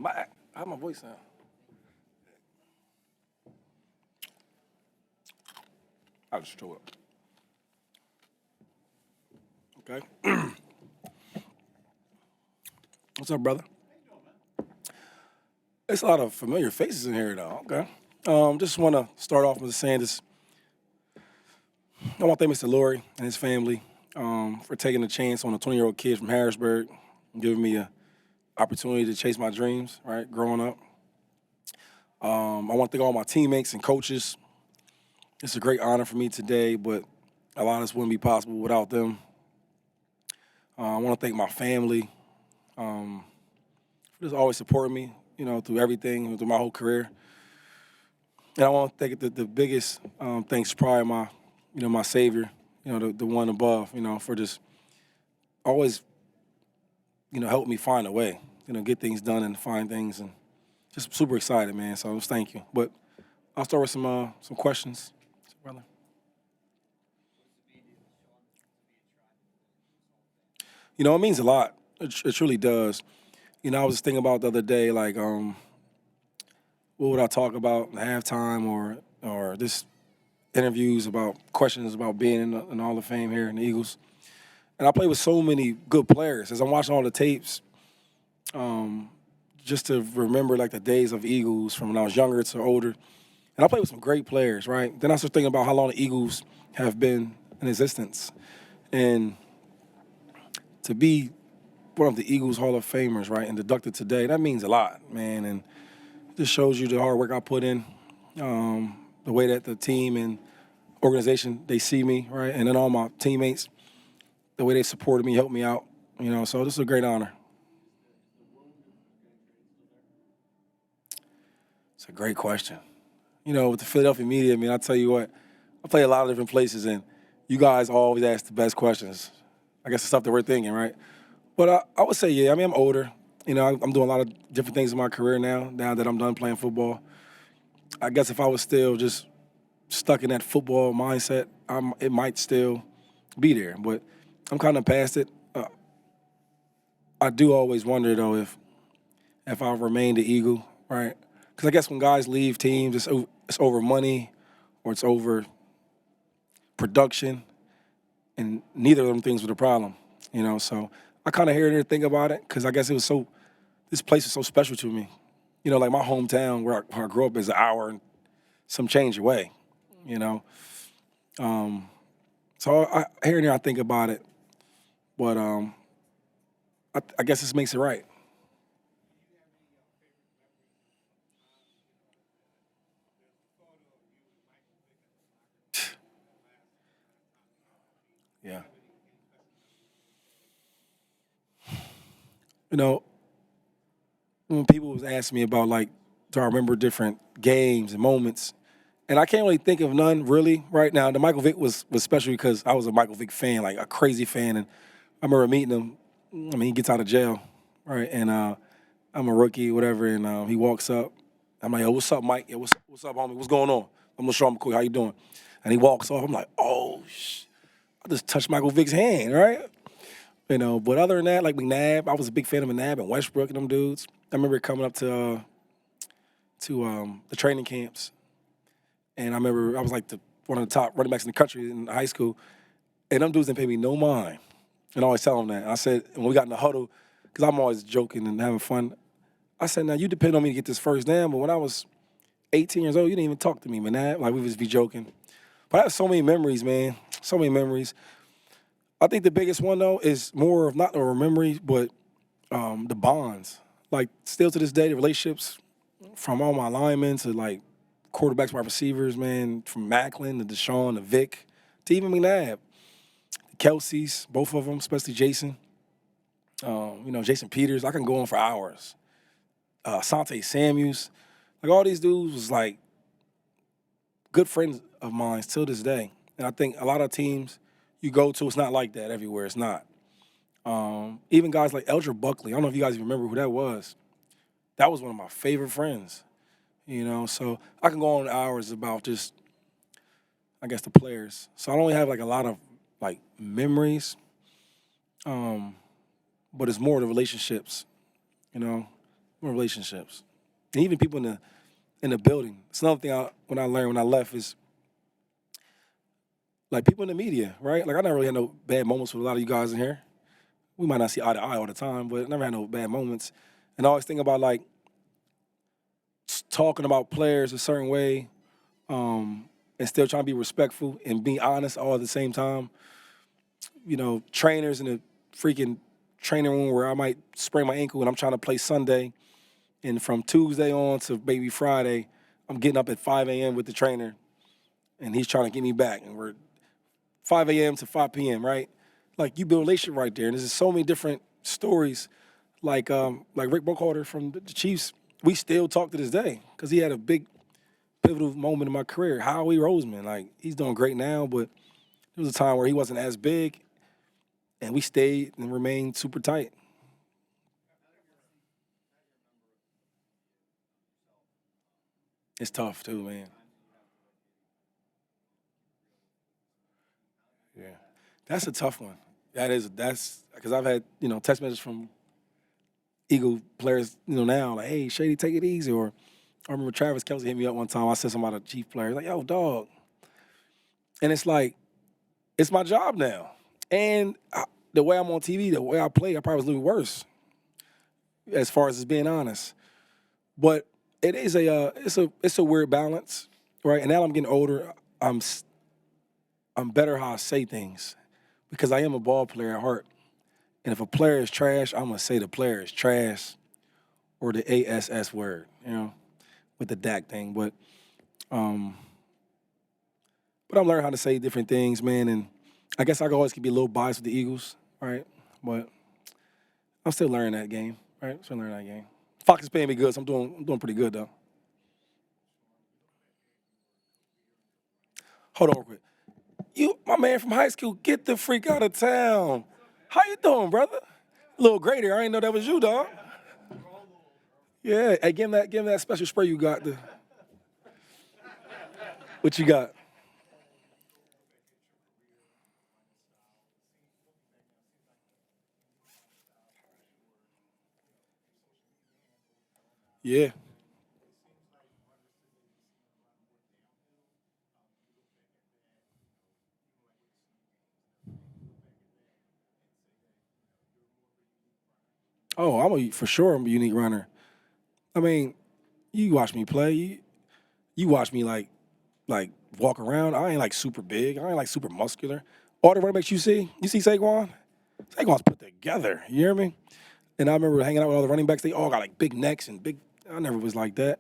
How my voice sound? I'll just throw up. Okay. What's up, brother? There's a lot of familiar faces in here, though. Okay. Just want to start off with saying this. I want to thank Mr. Laurie and his family for taking a chance on a 20-year-old kid from Harrisburg and giving me an opportunity to chase my dreams, right, growing up. I want to thank all my teammates and coaches. It's a great honor for me today, but a lot of this wouldn't be possible without them. I want to thank my family for just always supporting me, through everything, through my whole career. And I want to thank the biggest thanks probably my savior, the one above, for just always, helping me find a way, get things done and find things, and just super excited, man. So just thank you. But I'll start with some questions, brother. It means a lot. It truly does. I was just thinking about the other day, like, what would I talk about in halftime or just interviews about questions about being in the Hall of Fame here in the Eagles. And I played with so many good players. As I'm watching all the tapes, just to remember like the days of Eagles from when I was younger to older. And I played with some great players, right? Then I started thinking about how long the Eagles have been in existence. And to be one of the Eagles Hall of Famers, right, and inducted today, that means a lot, man. And it just shows you the hard work I put in, the way that the team and organization, they see me, right, and then all my teammates, the way they supported me, helped me out, so this is a great honor. It's a great question. With the Philadelphia media, I tell you what, I play a lot of different places, and you guys always ask the best questions. I guess the stuff that we're thinking, right? But I would say, yeah, I'm older. I'm doing a lot of different things in my career now that I'm done playing football. I guess if I was still just stuck in that football mindset, it might still be there. But I'm kind of past it. I do always wonder, though, if I remain the Eagle, right? Because I guess when guys leave teams, it's over money or it's over production, and neither of them things were the problem, So I kind of hear it and think about it because I guess this place is so special to me. Like my hometown where I grew up is an hour and some change away, you know. So I here and there I think about it, but I guess this makes it right. Yeah. You know, when people was asking me about like, do I remember different games and moments, and I can't really think of none really right now. The Michael Vick was special because I was a Michael Vick fan, like a crazy fan, and I remember meeting him. He gets out of jail, right? And I'm a rookie, whatever, and he walks up. I'm like, "Yo, what's up, Mike? Yo, what's up, homie? What's going on?" I'm gonna show him quick. How you doing? And he walks off. I'm like, "Oh, I just touched Michael Vick's hand, right?" But other than that, like McNabb, I was a big fan of McNabb and Westbrook and them dudes. I remember coming up to the training camps, and I remember I was like one of the top running backs in the country in high school, and them dudes didn't pay me no mind. And I always tell them that. I said, when we got in the huddle, because I'm always joking and having fun, I said, now you depend on me to get this first down, but when I was 18 years old, you didn't even talk to me, man. Like we would just be joking. But I have so many memories, man. So many memories. I think the biggest one though is more of not a memory, but the bonds. Like still to this day, the relationships from all my linemen to like quarterbacks, wide receivers, man, from Macklin to Deshaun to Vic to even McNabb, Kelsey's, both of them, especially Jason. Jason Peters. I can go on for hours. Sante Samuels, like all these dudes was like good friends of mine till this day. And I think a lot of teams you go to, it's not like that everywhere. It's not. Even guys like Eldred Buckley. I don't know if you guys remember who that was. That was one of my favorite friends. So I can go on hours about just, I guess, the players. So I don't really have like a lot of like memories, but it's more the relationships, you know, more relationships, and even people in the building. It's another thing when I learned when I left is like people in the media, right? Like I never really had no bad moments with a lot of you guys in here. We might not see eye to eye all the time, but I never had no bad moments. And I always think about like talking about players a certain way, and still trying to be respectful and be honest all at the same time. You know, trainers in the freaking training room where I might sprain my ankle and I'm trying to play Sunday, and from Tuesday on to maybe Friday, I'm getting up at 5 a.m. with the trainer, and he's trying to get me back, and we're 5 a.m. to 5 p.m. Right? Like you build a relationship right there, and there's just so many different stories. Like Rick Burkhalter from the Chiefs, we still talk to this day because he had a big pivotal moment in my career. Howie Roseman, like he's doing great now, but there was a time where he wasn't as big, and we stayed and remained super tight. It's tough too, man. Yeah, that's a tough one. That's because I've had text messages from Eagle players now like, hey Shady, take it easy. Or I remember Travis Kelsey hit me up one time. I said something about a Chief player like, yo dog, and it's like it's my job now, and the way I'm on TV, the way I play, I probably was a little worse as far as being honest. But it is it's a weird balance, right? And now I'm getting older. I'm better how I say things because I am a ball player at heart. And if a player is trash, I'm gonna say the player is trash or the ASS word, with the DAC thing. Um, but I'm learning how to say different things, man. And I guess I always can be a little biased with the Eagles, right? But I'm still learning that game, right? Still learning that game. Fox is paying me good, so I'm doing pretty good though. Hold on real quick. You, my man from high school, get the freak out of town. How you doing, brother? A little greater. I didn't know that was you, dog. Yeah. Hey, give him that special spray you got. What you got? Yeah. Oh, for sure I'm a unique runner. I mean, you watch me play. You watch me like walk around. I ain't like super big. I ain't like super muscular. All the running backs you see Saquon? Saquon's put together. You hear me? And I remember hanging out with all the running backs. They all got like big necks and big. I never was like that.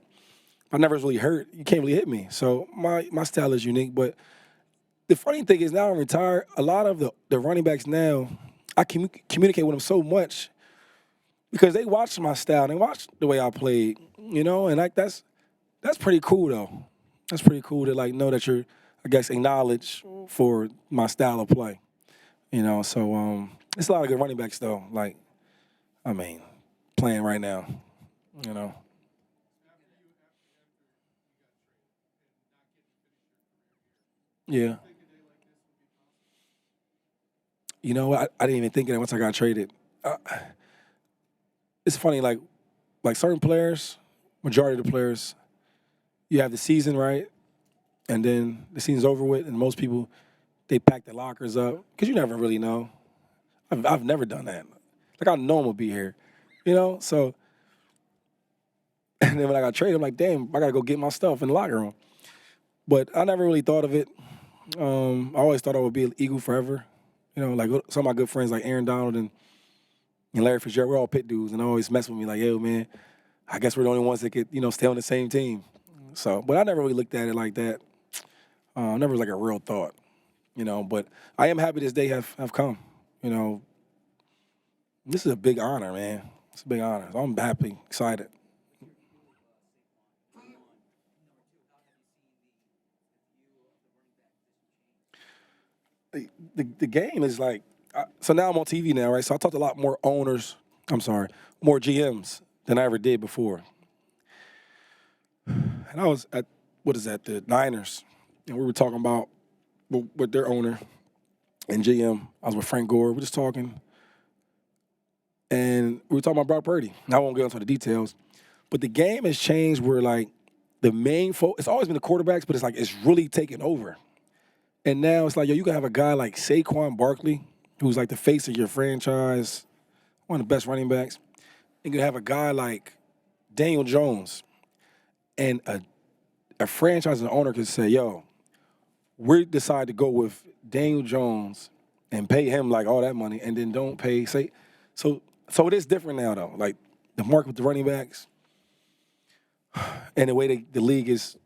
I never was really hurt. You can't really hit me. So my style is unique. But the funny thing is now I'm retired. A lot of the running backs now, I communicate with them so much because they watch my style. They watch the way I played. And like that's pretty cool though. That's pretty cool to like know that you're, I guess, acknowledged for my style of play. So it's a lot of good running backs though. Like I mean, playing right now. You know. Yeah. You know what? I didn't even think of that once I got traded. Uh, it's funny, like certain players, majority of the players, you have the season right, and then the season's over with, and most people they pack their lockers up because you never really know. I've never done that. Like I know I'm gonna be here, So and then when I got traded, I'm like, damn, I gotta go get my stuff in the locker room. But I never really thought of it. I always thought I would be an Eagle forever. Like some of my good friends like Aaron Donald and Larry Fitzgerald, we're all pit dudes, and they always mess with me like, yo, man, I guess we're the only ones that could, stay on the same team. So, but I never really looked at it like that. Never was like a real thought, But I am happy this day have come. You know, this is a big honor, man. It's a big honor. So I'm happy, excited. The game is like, so now I'm on TV now, right? So I talked to a lot more owners. I'm sorry, more GMs than I ever did before. And I was at what is that, the Niners, and we were talking about with their owner and GM. I was with Frank Gore. We're just talking, And we were talking about Brock Purdy. I won't get into the details, but the game has changed where like the main it's always been the quarterbacks, but it's like it's really taken over. And now it's like, yo, you can have a guy like Saquon Barkley, who's like the face of your franchise, one of the best running backs. And you can have a guy like Daniel Jones, and a franchise and owner can say, yo, we decide to go with Daniel Jones and pay him like all that money, and then don't pay so it is different now though. Like the market with the running backs and the way the league is,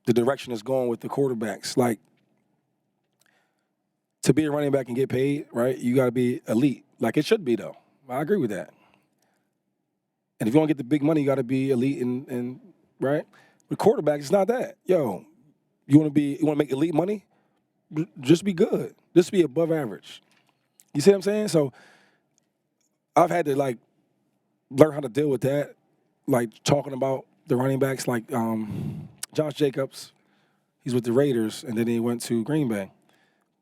the direction is going with the quarterbacks. Like to be a running back and get paid, right? You got to be elite. Like it should be though. I agree with that. And if you want to get the big money, you got to be elite and right. With quarterbacks, it's not that. Yo, you want to make elite money? Just be good. Just be above average. You see what I'm saying? So I've had to like learn how to deal with that. Like talking about the running backs, like Josh Jacobs, he's with the Raiders, and then he went to Green Bay.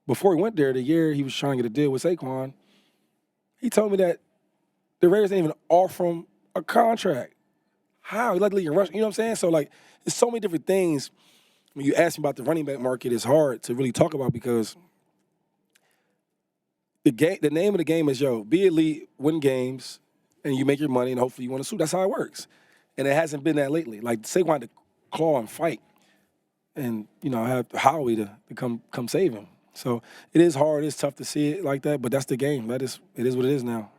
Before he went there, the year he was trying to get a deal with Saquon, he told me that the Raiders didn't even offer him a contract. How? He led the league in rushing. You know what I'm saying? So, like, there's so many different things. When you ask me about the running back market, it's hard to really talk about because the name of the game is, yo, be elite, win games, and you make your money, and hopefully you win a suit. That's how it works. And it hasn't been that lately. Like, Saquon had to claw and fight and, you know, have Howie to come save him. So it is hard. It's tough to see it like that, but that's the game. It is what it is now.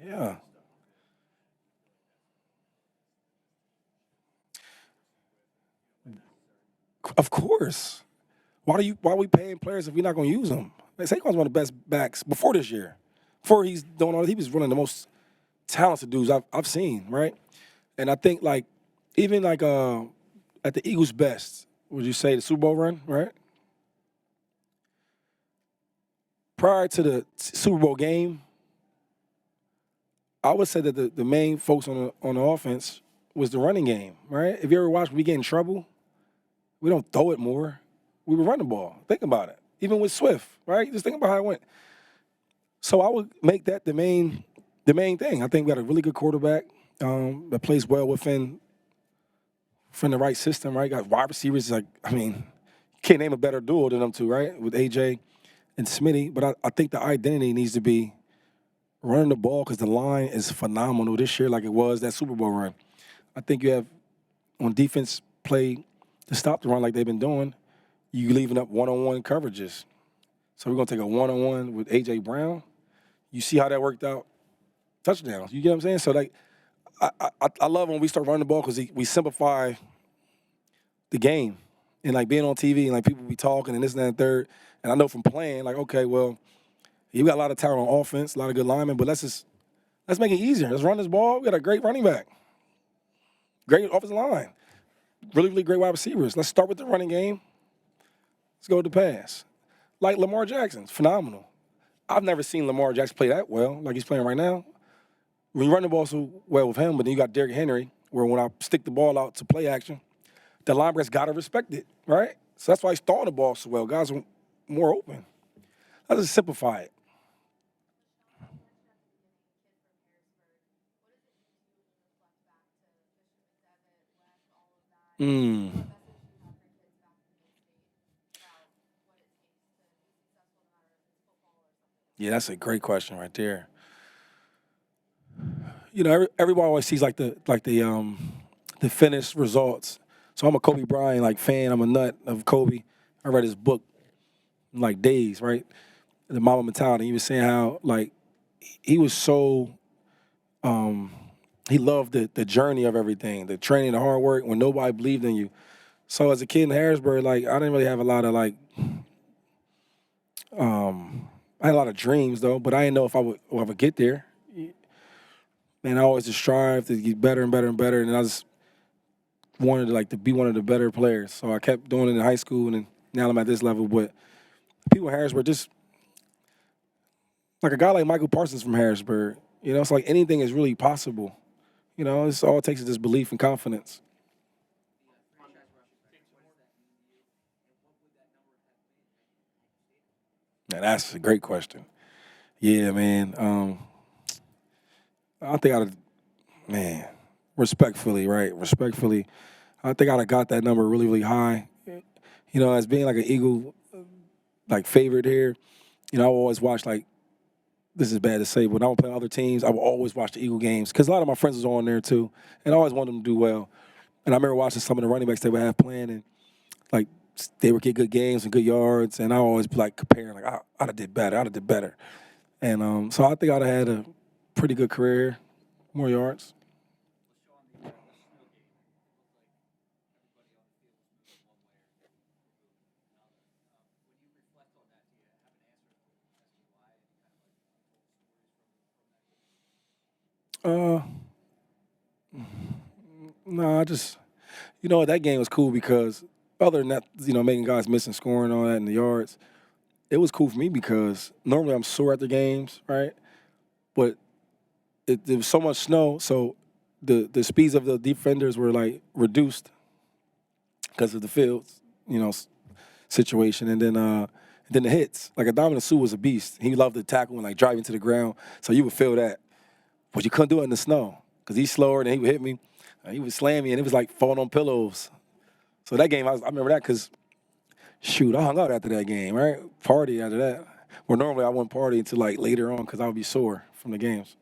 Yeah, of course. Why are we paying players if we're not going to use them? Like, Saquon's one of the best backs before this year. Before he's doing all, he was one of the most talented dudes I've seen, right? And I think like even like at the Eagles' best, would you say the Super Bowl run, right? Prior to the Super Bowl game, I would say that the main folks on the offense was the running game, right? If you ever watched, we get in trouble, we don't throw it more. We would run the ball. Think about it. Even with Swift, right? Just think about how it went. So I would make that the main thing. I think we got a really good quarterback that plays well within the right system, right? Got wide receivers like, I mean, you can't name a better duo than them two, right? With AJ and Smitty. But I think the identity needs to be running the ball because the line is phenomenal this year, like it was that Super Bowl run. I think you have on defense play to stop the run like they've been doing. You leaving up one-on-one coverages. So we're gonna take a one-on-one with AJ Brown. You see how that worked out? Touchdowns. You get what I'm saying? So like, I love when we start running the ball because we simplify the game and like being on TV and like people be talking and this and that and third. And I know from playing, like, okay, well, you got a lot of talent on offense, a lot of good linemen, but let's make it easier. Let's run this ball. We got a great running back, great offensive line, really, really great wide receivers. Let's start with the running game. Let's go with the pass. Like Lamar Jackson's phenomenal. I've never seen Lamar Jackson play that well, like he's playing right now. When you run the ball so well with him, but then you got Derrick Henry, where when I stick the ball out to play action, the linebackers got to respect it, right? So that's why he's throwing the ball so well. Guys are more open. I just simplify it. Mm. Yeah, that's a great question right there. You know, everybody always sees the finished results. So I'm a Kobe Bryant like fan. I'm a nut of Kobe. I read his book in like days, right? The Mamba Mentality. He was saying how like he was so he loved the journey of everything, the training, the hard work when nobody believed in you. So as a kid in Harrisburg, like I didn't really have a lot of like I had a lot of dreams though, but I didn't know if I would get there. And I always just strive to get better and better and better. And I just wanted to like to be one of the better players. So I kept doing it in high school, and then now I'm at this level. But people in Harrisburg, just like a guy like Michael Parsons from Harrisburg, you know, it's like anything is really possible. You know, it's all it takes is just belief and confidence. that's a great question. Yeah, man. I think man, respectfully, right? Respectfully, I think I'd have got that number really, really high. You know, as being like an Eagle like favorite here, you know, I always watch like this is bad to say, but when I would play other teams, I would always watch the Eagle games because a lot of my friends was on there too, and I always wanted them to do well. And I remember watching some of the running backs they would have playing, and like they would get good games and good yards, and I always be like comparing, like I'd have did better, I'd have did better. And so I think I'd have had a pretty good career, more yards. Uh, no, I just you know what, that game was cool because other than that, you know, making guys miss and scoring all that in the yards, it was cool for me because normally I'm sore at the games, right? But there was so much snow, so the speeds of the defenders were like reduced because of the fields, you know, situation, and then the hits. Like Adamina Sue was a beast. He loved to tackle and like drive into the ground, so you would feel that, but you couldn't do it in the snow because he's slower and he would hit me. He would slam me, and it was like falling on pillows. So that game, I remember that because shoot, I hung out after that game, right? Party after that. Where normally I wouldn't party until like later on because I would be sore from the games.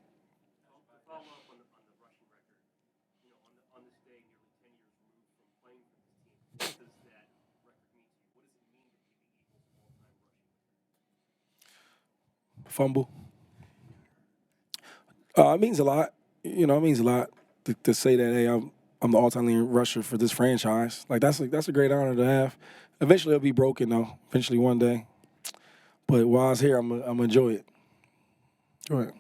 Fumble. It means a lot. You know, it means a lot to say that. Hey, I'm the all-time leading rusher for this franchise. Like that's a great honor to have. Eventually, it'll be broken though. Eventually, one day. But while I was here, I'm gonna enjoy it. Go ahead.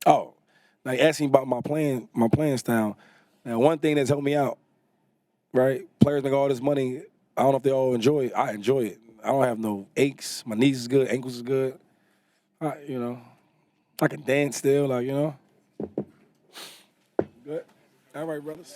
Oh, like asking about my playing style. Now, one thing that's helped me out, right? Players make all this money. I don't know if they all enjoy it. I enjoy it. I don't have no aches. My knees is good. Ankles is good. You know, I can dance still. Like you know. Good. All right, brothers.